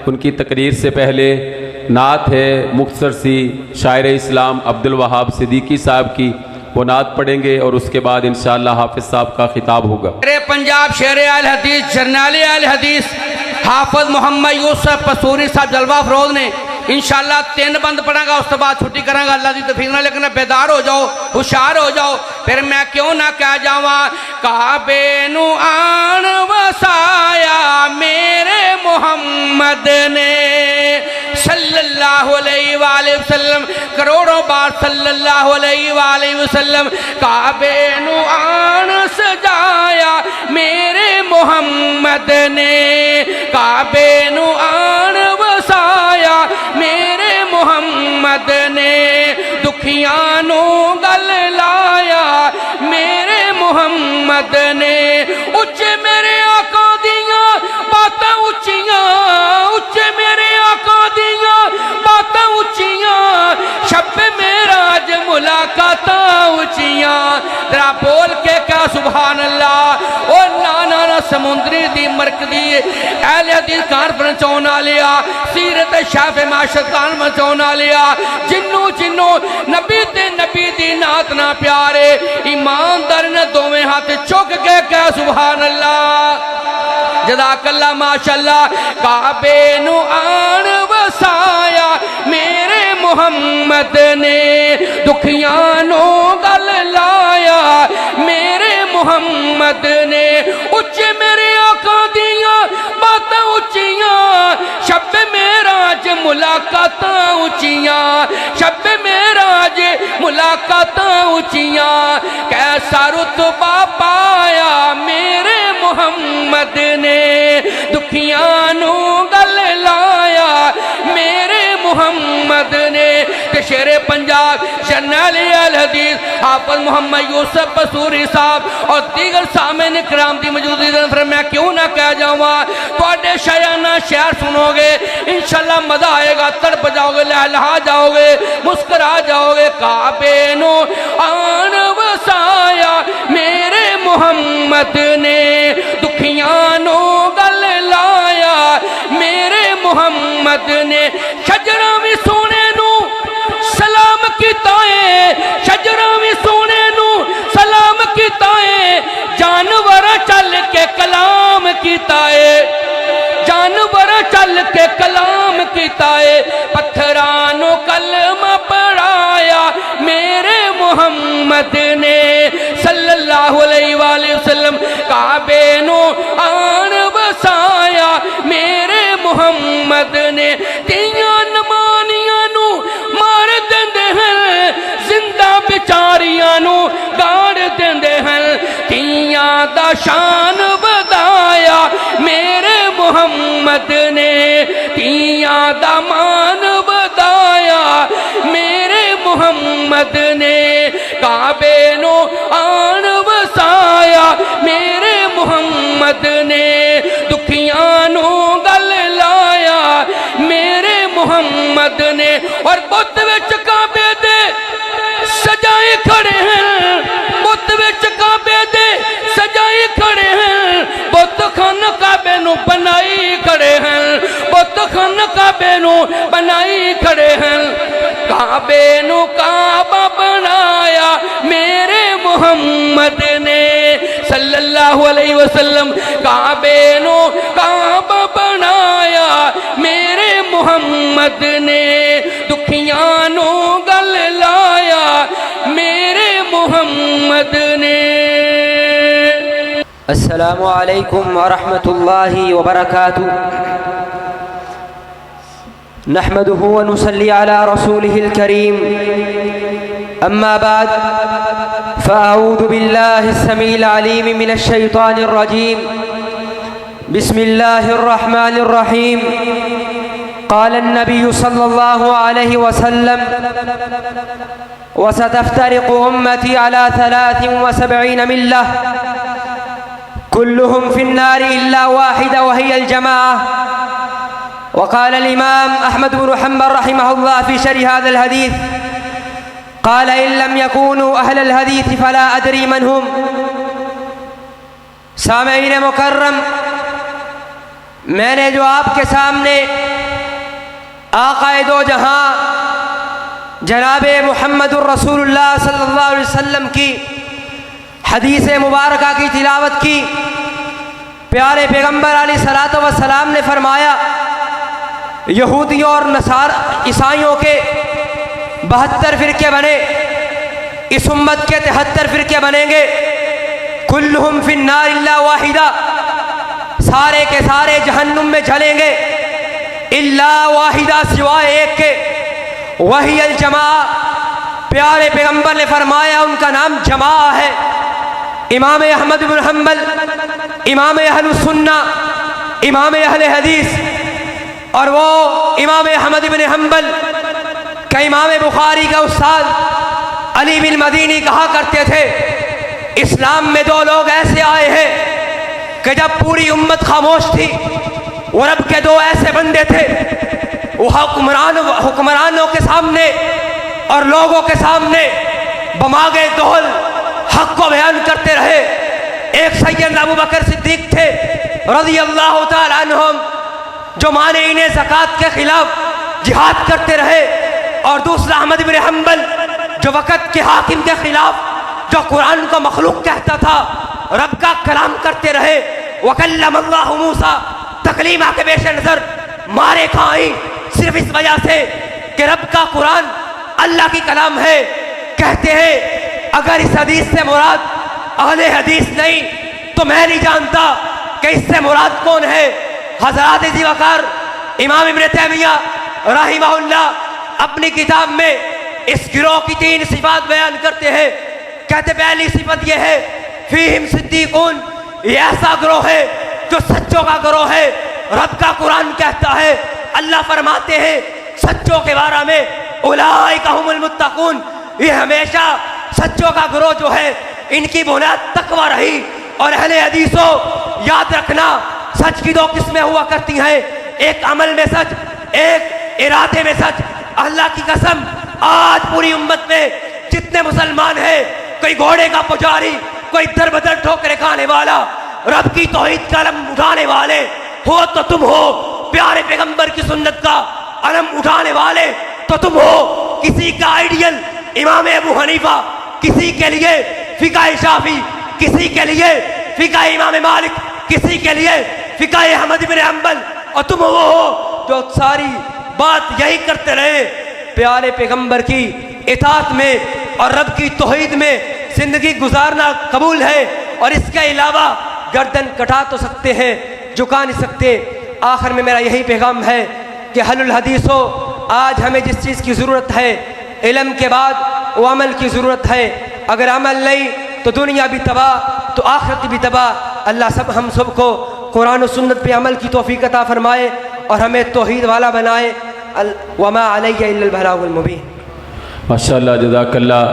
ان کی تقریر سے پہلے نعت ہے مختصر سی شاعر اسلام عبدالوہاب صدیقی صاحب کی، وہ نعت پڑھیں گے اور اس کے بعد انشاءاللہ حافظ صاحب کا خطاب ہوگا۔ شیر پنجاب، شیر اہل حدیث، جرنیل اہل حدیث حافظ محمد یوسف پسوری صاحب جلوہ افروز نے انشاءاللہ 3 بند پڑھا گا، اس کے بعد چھٹی کریں گا۔ اللہ دی توفیق نہ، لیکن بیدار ہو جاؤ، ہوشیار ہو جاؤ۔ پھر میں کیوں نہ کہہ جاواں کعبے نو آن وسایا میرے محمد نے صلی اللہ علیہ وآلہ وسلم، کروڑوں بار صلی اللہ علیہ وآلہ وسلم۔ کعبے نو آن سجایا میرے محمد نے، کعبے نو آن وسایا میرے محمد نے، دکھیاں نو گل لایا میرے محمد نے۔ اچھے میرے آقا دیاں باتاں اچھیاں، اچھے میرے آقا دیاں باتاں اچھیاں، شب معراج ملاقاتاں اچھیاں۔ ذرا بول کے کہا سبحان اللہ۔ او نانا نا سمندری دی مرکزی اہل حدیث کانفرنس ہونا لیا، سیرت شاف معاشر کانفرنس ہونا لیا، جنوں نبی دی نعت نہ پیارے، ایماندار نے دوویں ہاتھ چک کے کہا سبحان اللہ، جزاک اللہ ماشاءاللہ۔ کعبے نو آن وسایا میرے محمد نے، دکھیاں نو گل لایا میرے محمد نے۔ اچھے میرے آقا دیاں باتاں اچھیاں، شب معراج ملاقاتاں اچھیاں، شب معراج ملاقاتاں اچھیاں۔ کیسا رتبہ پایا میرے محمد نے، دکھیاں نو گل لایا میرے محمد نے۔ کہ شیر پنجاب جرنیل اہل حدیث حافظ محمد یوسف پسوری صاحب اور دیگر سامعین کرام دی موجودگی میں میں کیوں نہ کہہ جاواں، تواڈے شایانہ شعر سنو گے انشاءاللہ مزہ آئے گا، تڑپ جاؤ گے، لہلہا جاؤ گے، مسکرا جاؤ گے۔ کعبے نو آن وسایا میرے محمد نے، دکھیاں نو گل لایا میرے محمد نے۔ شجرہ بھی سونے نو سلام کیتا ہے، شجرہ بھی سونے نو سلام کیتا ہے، جانور چل کے کلام کیتا ہے، جانور چل کے کلام کیتا ہے، پتھرانو کلمہ پڑھایا میرے محمد نے صلی اللہ علیہ وآلہ وسلم۔ کعبے نو آن وسایا میرے محمد نے، تیاں نمانیاں نو مار دیندے ہیں، زندہ بچاریاں نو گاڑ دیندے ہیں، تیاں دا شان بدایا میرے محمد نے، تیاں دا مان بدایا میرے محمد نے۔ کعبے نو آن وسایا میرے محمد نے، دکھیاں نو گل لایا میرے محمد نے۔ اور بت وچ کعبے دے سجائے کھڑے ہیں، بت وچ کعبے دے سجائے کھڑے ہیں، بت خان کعبے نو بنائی کھڑے ہیں، بت خان کعبے نو بنائی کھڑے ہیں۔ کعبے نو کعبہ بنایا میرے محمد نے صلی اللہ علیہ وسلم، کعبے نو کعبہ بنایا میرے محمد نے، دکھیاں نو گل لایا میرے محمد نے۔ السلام علیکم ورحمۃ اللہ وبرکاتہ۔ نحمده ونصلي على رسوله الكريم، أما بعد، فأعوذ بالله السميع العليم من الشيطان الرجيم، بسم الله الرحمن الرحيم۔ قال النبي صلى الله عليه وسلم: وستفترق أمتي على 73 ملة، كلهم في النار إلا واحدة وهي الجماعة۔ وقال الإمام أحمد بن حنبل رحمه الله في شرح هذا الحديث، قال: إن لم يكونوا أهل الحديث فلا أدري من هم۔ سامعین مکرم، میں نے جو آپ کے سامنے آقائے دو جہاں جناب محمد الرسول اللہ صلی اللہ علیہ وسلم کی حدیث مبارکہ کی تلاوت کی۔ پیارے پیغمبر علیہ الصلوۃ والسلام نے فرمایا یہودیوں اور عیسائیوں کے 72 فرقے بنے، اس امت کے 73 فرقے بنیں گے، کلہم فی النار الا واحدہ، سارے کے سارے جہنم میں جلیں گے، الا واحدہ سوائے ایک کے، وہی الجماعہ، پیارے پیغمبر نے فرمایا ان کا نام جماعہ ہے۔ امام احمد بن حنبل، امام اہل السنہ، امام اہل حدیث، اور وہ امام احمد بن حنبل کا امام بخاری کا استاد علی بن مدینی کہا کرتے تھے اسلام میں 2 لوگ ایسے آئے ہیں کہ جب پوری امت خاموش تھی، وہ رب کے 2 ایسے بندے تھے، وہ حکمرانوں کے سامنے اور لوگوں کے سامنے بماغے دہل حق کو بیان کرتے رہے۔ ایک سیدنا ابو بکر صدیق تھے رضی اللہ تعالی عنہم، جو مانعین زکوٰۃ کے خلاف جہاد کرتے رہے، اور دوسرا احمد بن حنبل جو وقت کے حاکم کے خلاف، جو قرآن کو مخلوق کہتا تھا، رب کا کلام کرتے رہے۔ وکلم اللہ موسیٰ، تکلیمہ کے پیش نظر مارے کھائیں صرف اس وجہ سے کہ رب کا قرآن اللہ کی کلام ہے۔ کہتے ہیں اگر اس حدیث سے مراد اہل حدیث نہیں تو میں نہیں جانتا کہ اس سے مراد کون ہے۔ حضرات ذی وقار امام ابن تیمیہ رحمہ اللہ اپنی کتاب میں اس گروہ کی 3 صفات بیان کرتے ہیں۔ کہتے پہلی صفت یہ ہے فیہم صدیقون، یہ ایسا گروہ ہے جو سچوں کا گروہ ہے۔ رب کا قرآن کہتا ہے، اللہ فرماتے ہیں سچوں کے بارے میں اولئک ھم المتقون، یہ ہمیشہ سچوں کا گروہ جو ہے ان کی بنیاد تقوی رہی۔ اور اہل حدیثوں یاد رکھنا سچ کی 2 قسمیں ہوا کرتی ہیں، ایک عمل میں سچ، ایک ارادے میں سچ۔ اللہ کی قسم آج پوری امت میں جتنے مسلمان ہیں، کوئی گھوڑے کا پجاری، کوئی در بدر ٹھوکرے کھانے والا، رب کی توحید کا علم اٹھانے والے ہو تو تم ہو، پیارے پیغمبر کی سنت کا علم اٹھانے والے تو تم ہو۔ کسی کا آئیڈیل امام ابو حنیفہ، کسی کے لیے فقہ شافعی، کسی کے لیے فقہ امام مالک، کسی کے لیے فقہ احمد بن حنبل، اور تم وہ ہو جو ساری بات یہی کرتے رہے۔ پیارے پیغمبر کی اطاعت میں اور رب کی توحید میں زندگی گزارنا قبول ہے، اور اس کے علاوہ گردن کٹا تو سکتے ہیں، جھکا نہیں سکتے۔ آخر میں میرا یہی پیغام ہے کہ اہل الحدیث ہو، آج ہمیں جس چیز کی ضرورت ہے علم کے بعد وہ عمل کی ضرورت ہے۔ اگر عمل نہیں تو دنیا بھی تباہ تو آخرت بھی تباہ۔ اللہ ہم سب کو قرآن و سنت پہ عمل کی توفیق عطا فرمائے اور ہمیں توحید والا بنائے۔ وما علیہ الا البلاغ المبین۔ ماشاء اللہ، جزاک اللہ۔